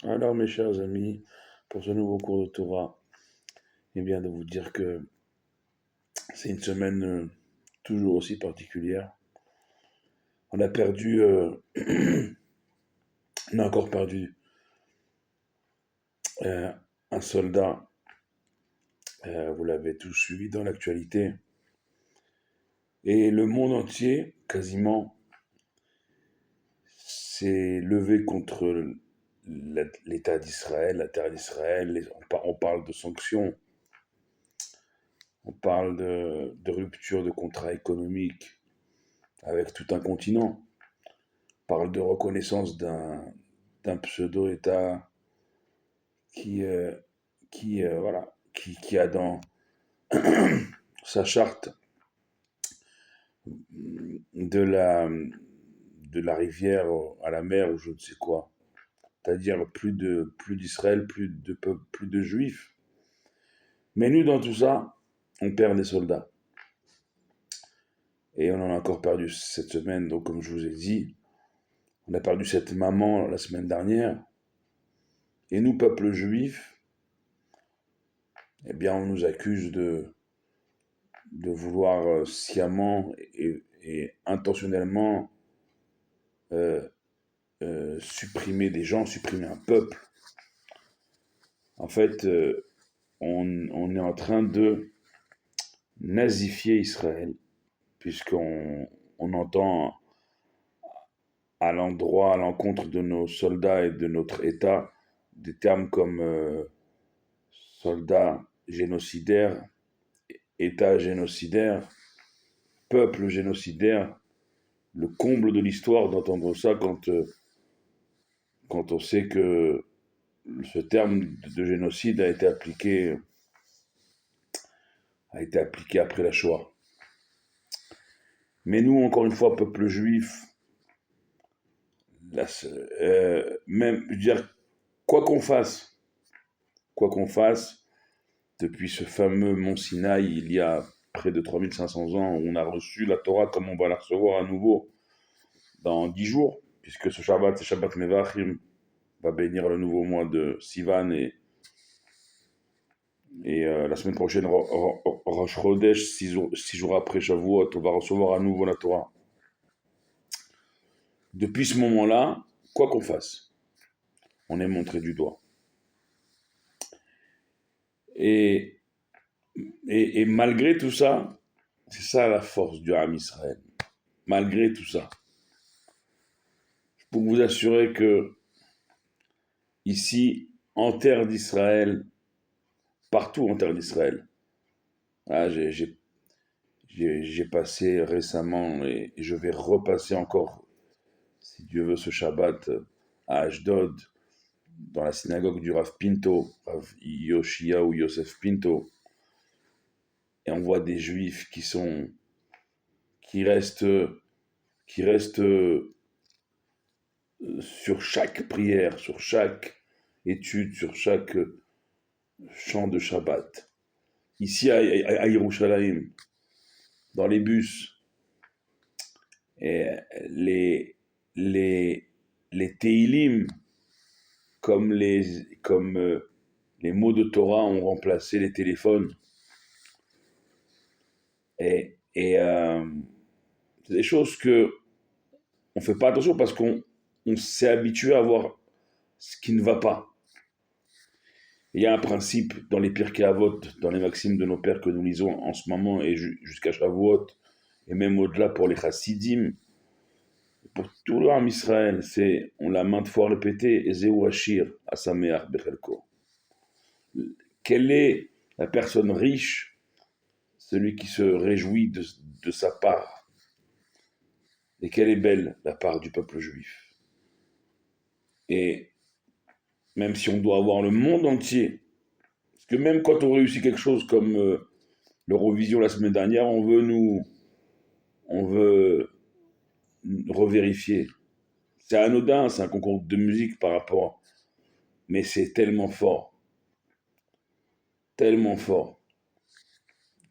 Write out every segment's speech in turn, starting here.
Alors, mes chers amis, pour ce nouveau cours de Torah, eh bien, de vous dire que c'est une semaine toujours aussi particulière. On a perdu, on a encore perdu euh, un soldat. Vous l'avez tous suivi dans l'actualité. Et le monde entier, quasiment, s'est levé contre l'État d'Israël, la terre d'Israël. On parle de sanctions, on parle de rupture de contrats économiques avec tout un continent. Parle de reconnaissance d'un pseudo-État qui, euh, voilà, qui a dans sa charte de de la rivière à la mer ou je ne sais quoi. C'est-à-dire plus d'Israël, plus de peuple, plus de juifs. Mais nous, dans tout ça, on perd des soldats. Et on en a encore perdu cette semaine. Donc, comme je vous ai dit, on a perdu cette maman la semaine dernière. Et nous, peuple juif, eh bien, on nous accuse de vouloir sciemment et intentionnellement euh, supprimer des gens, supprimer un peuple. En fait, on est en train de nazifier Israël, puisqu'on entend à l'endroit, à l'encontre de nos soldats et de notre État, des termes comme soldats génocidaires, État génocidaire, peuple génocidaire, le comble de l'histoire d'entendre ça quand on sait que ce terme de génocide a été appliqué après la Shoah. Mais nous, encore une fois, peuple juif, là, même, je veux dire, quoi qu'on fasse, quoi qu'on fasse, depuis ce fameux mont Sinaï, il y a près de 3500 ans, où on a reçu la Torah comme on va la recevoir à nouveau dans 10 jours, puisque ce Shabbat, c'est Shabbat Mevachim, va bénir le nouveau mois de Sivan et la semaine prochaine, Rosh Chodesh, 6 jours après Shavuot, on va recevoir à nouveau la Torah. Depuis ce moment-là, quoi qu'on fasse, on est montré du doigt. Et, et malgré tout ça, c'est ça la force du Ham Israël. Malgré tout ça, pour vous assurer que ici, en terre d'Israël, partout en terre d'Israël, ah, j'ai passé récemment et je vais repasser encore, si Dieu veut, ce Shabbat à Ashdod, dans la synagogue du Rav Pinto, Rav Yoshia ou Yosef Pinto, et on voit des juifs qui restent, qui restent sur chaque prière, sur chaque étude, sur chaque chant de Shabbat. Ici à Yerushalayim, dans les bus, et les, les Teilim, comme les mots de Torah ont remplacé les téléphones. Et c'est des choses que on fait pas attention parce qu'on s'est habitué à voir ce qui ne va pas. Il y a un principe dans les Pirkei Avot, dans les maximes de nos pères que nous lisons en ce moment et jusqu'à Shavuot, et même au-delà pour les Chassidim, pour tout l'âme Israël, c'est, on l'a maintes fois répété, Ezeu Hashir, Asameach Bechelko. Quelle est la personne riche, celui qui se réjouit de sa part? Et quelle est belle la part du peuple juif. Et même si on doit avoir le monde entier, parce que même quand on réussit quelque chose comme l'Eurovision la semaine dernière, on veut revérifier. C'est anodin, c'est un concours de musique par rapport, mais c'est tellement fort,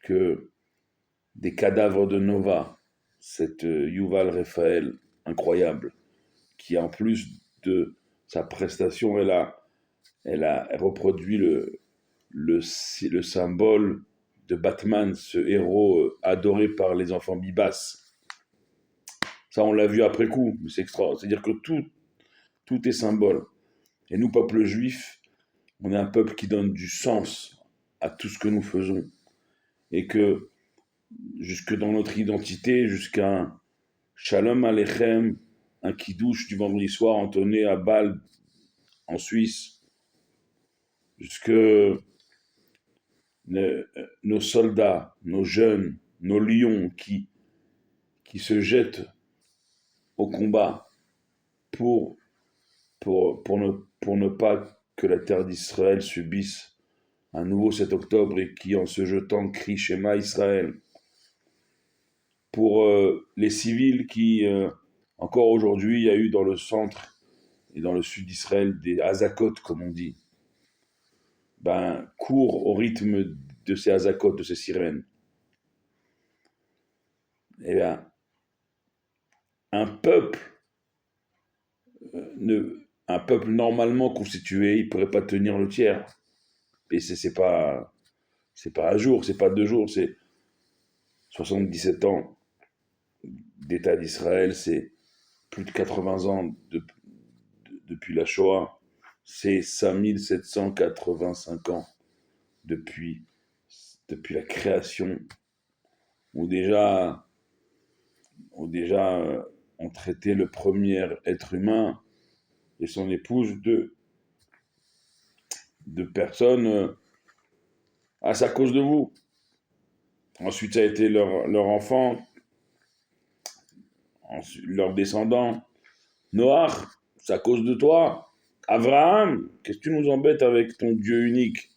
que des cadavres de Nova, cette Yuval Raphaël incroyable, qui en plus sa prestation, elle reproduit le symbole de Batman, ce héros adoré par les enfants bibasses. Ça, on l'a vu après coup, mais c'est extra. C'est-à-dire que tout est symbole. Et nous, peuple juif, on est un peuple qui donne du sens à tout ce que nous faisons. Et que, jusque dans notre identité, jusqu'à un Shalom Aleichem, un kiddush du vendredi soir entonné à Bâle, en Suisse, jusque nos soldats, nos jeunes, nos lions qui se jettent au combat pour, pour ne pas que la terre d'Israël subisse un nouveau 7 octobre et qui, en se jetant, crie Shema Israël. Pour les civils qui, encore aujourd'hui, il y a eu dans le centre et dans le sud d'Israël des Hazakot, comme on dit, courent au rythme de ces Hazakot, de ces sirènes. Eh bien, un peuple, un peuple normalement constitué, il ne pourrait pas tenir le tiers. Et c'est pas un jour, c'est pas 2 jours, c'est 77 ans d'État d'Israël, c'est plus de 80 ans depuis la Shoah, c'est 5785 ans depuis la création, où déjà on traitait le premier être humain et son épouse de personnes à sa cause de vous. Ensuite, ça a été leur enfant, ensuite, leurs descendants. Noach, c'est à cause de toi. Abraham, qu'est-ce que tu nous embêtes avec ton Dieu unique?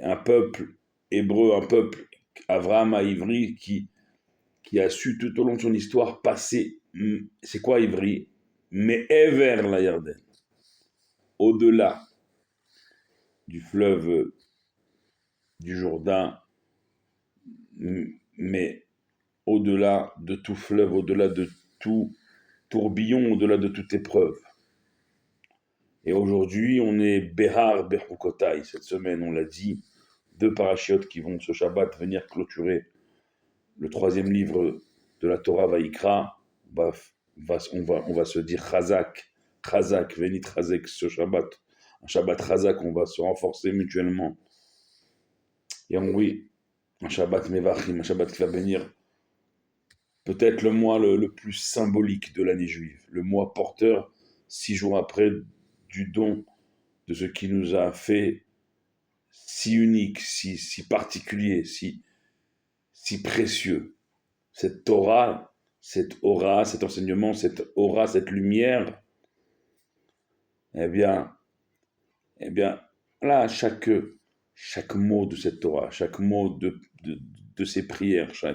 Un peuple hébreu, un peuple Abraham à Ivry qui a su tout au long de son histoire passer, c'est quoi Ivry? Mais vers la Yarden, au-delà du fleuve du Jourdain, mais au-delà de tout fleuve, au-delà de tout tourbillon, au-delà de toute épreuve. Et aujourd'hui, on est Behar Berhukotai. Cette semaine, on l'a dit, 2 parachiotes qui vont ce Shabbat venir clôturer le 3e livre de la Torah Vaïkra. On va se dire Chazak, Venit Chazek ce Shabbat. Un Shabbat Chazak, on va se renforcer mutuellement. Et oui, un Shabbat Mevachim, un Shabbat qui va venir peut-être le mois le plus symbolique de l'année juive, le mois porteur, 6 jours après, du don de ce qui nous a fait si unique, si particulier, si précieux. Cette Torah, cette aura, cet enseignement, cette aura, cette lumière, eh bien, là, chaque mot de cette Torah, chaque mot de ces prières, ce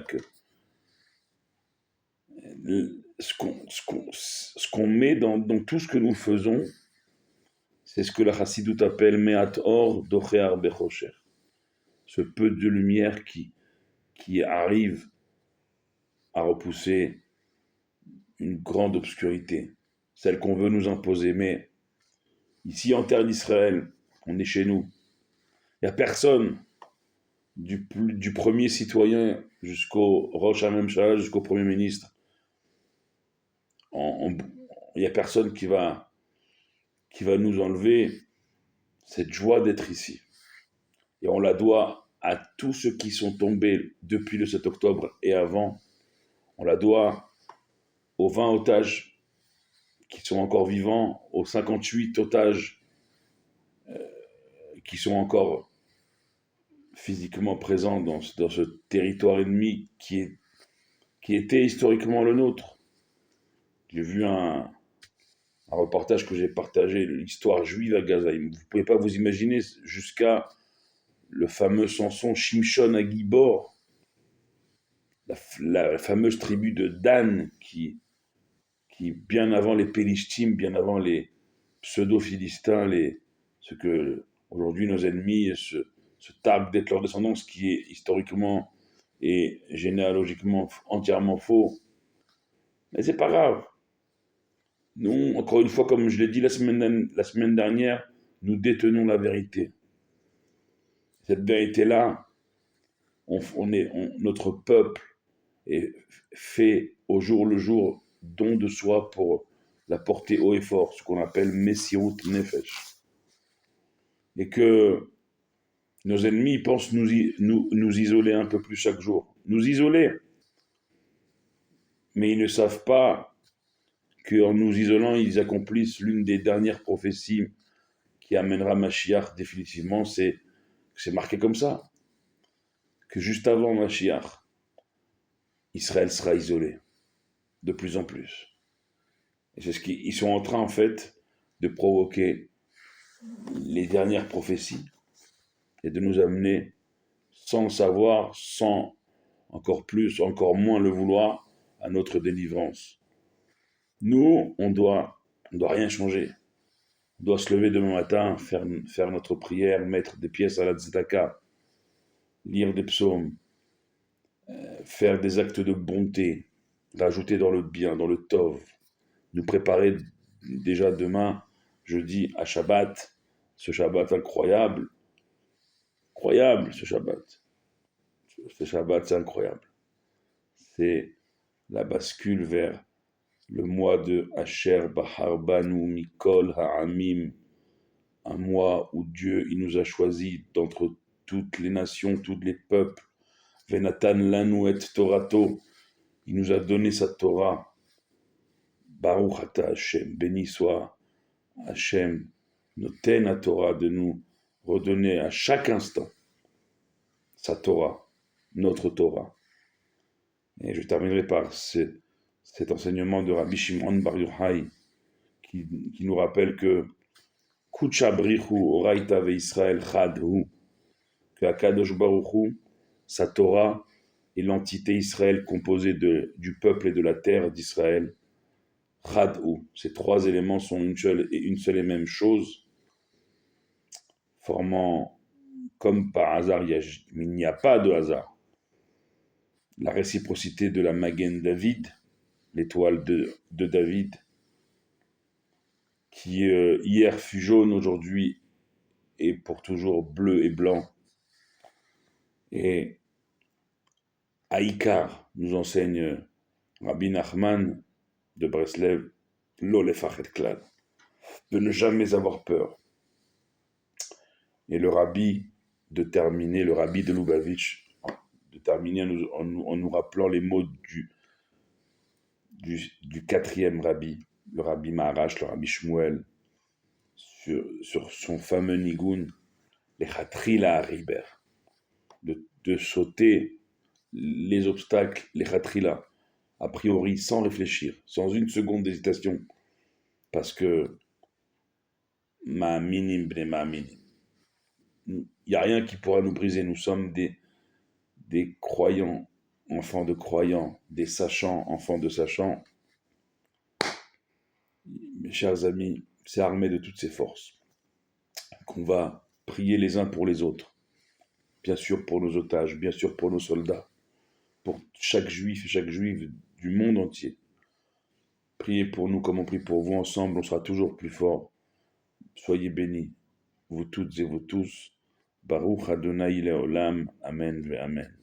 qu'on met dans tout ce que nous faisons, c'est ce que la Chassidoute appelle Me'at Or Docher Bechocher. Ce peu de lumière qui arrive à repousser une grande obscurité, celle qu'on veut nous imposer. Mais ici, en terre d'Israël, on est chez nous. Il n'y a personne, du premier citoyen jusqu'au Rosh HaMemshala, jusqu'au Premier ministre. Il n'y a personne qui va nous enlever cette joie d'être ici. Et on la doit à tous ceux qui sont tombés depuis le 7 octobre et avant. On la doit aux 20 otages qui sont encore vivants, aux 58 otages qui sont encore physiquement présents dans ce territoire ennemi qui était historiquement le nôtre. J'ai vu un reportage que j'ai partagé, l'histoire juive à Gaza. Vous ne pouvez pas vous imaginer jusqu'à le fameux Samson Shimshon à Gibor, la fameuse tribu de Dan qui, bien avant les Pélishtim, bien avant les pseudo-philistins, ce que aujourd'hui nos ennemis se targuent d'être leur descendance, qui est historiquement et généalogiquement entièrement faux. Mais c'est pas grave. Nous, encore une fois, comme je l'ai dit la semaine dernière, nous détenons la vérité. Cette vérité-là, notre peuple est fait au jour le jour don de soi pour la porter haut et fort, ce qu'on appelle Messirut Nefesh. Et que nos ennemis pensent nous isoler un peu plus chaque jour. Nous isoler. Mais ils ne savent pas qu'en nous isolant, ils accomplissent l'une des dernières prophéties qui amènera Mashiach définitivement. C'est marqué comme ça. Que juste avant Mashiach, Israël sera isolé. De plus en plus. Et c'est ce qu'ils sont en train, en fait, de provoquer les dernières prophéties et de nous amener, sans le savoir, sans encore plus, encore moins le vouloir, à notre délivrance. Nous, on doit rien changer. On doit se lever demain matin, faire notre prière, mettre des pièces à la tzedaka, lire des psaumes, faire des actes de bonté, rajouter dans le bien, dans le tov, nous préparer déjà demain, jeudi, à Shabbat, ce Shabbat incroyable, ce Shabbat. Ce Shabbat, c'est incroyable. C'est la bascule vers le mois de Asher Bahar Banu Mikol Ha'amim, un mois où Dieu il nous a choisis d'entre toutes les nations, tous les peuples. Venatan Lanu et Torato, il nous a donné sa Torah. Baruch Ata Hashem, béni soit Hashem, noten la Torah, de nous redonner à chaque instant sa Torah, notre Torah. Et je terminerai par cet enseignement de Rabbi Shimon Bar Yochai qui nous rappelle que Kucha Brichu Oraita ve Israël Chad Hu, que Akadosh Baruch Hu, sa Torah et l'entité Israël composée du peuple et de la terre d'Israël, Chad Hu. Ces trois éléments sont une seule et même chose, formant comme par hasard, il n'y a pas de hasard. La réciprocité de la Magen David, l'étoile de David, qui hier fut jaune, aujourd'hui est pour toujours bleu et blanc. Et Haïkar nous enseigne Rabbi Nachman de Breslev, Lo lefachet klal, de ne jamais avoir peur. Et le rabbi de Lubavitch, de terminer en nous rappelant les mots du quatrième rabbi, le rabbi Maharash, le rabbi Shmuel, sur son fameux nigun, les chatrila riber, de sauter les obstacles, les chatrila, a priori sans réfléchir, sans une seconde d'hésitation, parce que ma'aminim bne ma'aminim, il n'y a rien qui pourra nous briser, nous sommes des croyants, enfants de croyants, des sachants, enfants de sachants. Mes chers amis, c'est armé de toutes ces forces qu'on va prier les uns pour les autres, bien sûr pour nos otages, bien sûr pour nos soldats, pour chaque juif et chaque juive du monde entier. Priez pour nous comme on prie pour vous, ensemble on sera toujours plus forts. Soyez bénis, vous toutes et vous tous. Baruch Adonai Leolam, Amen ve Amen.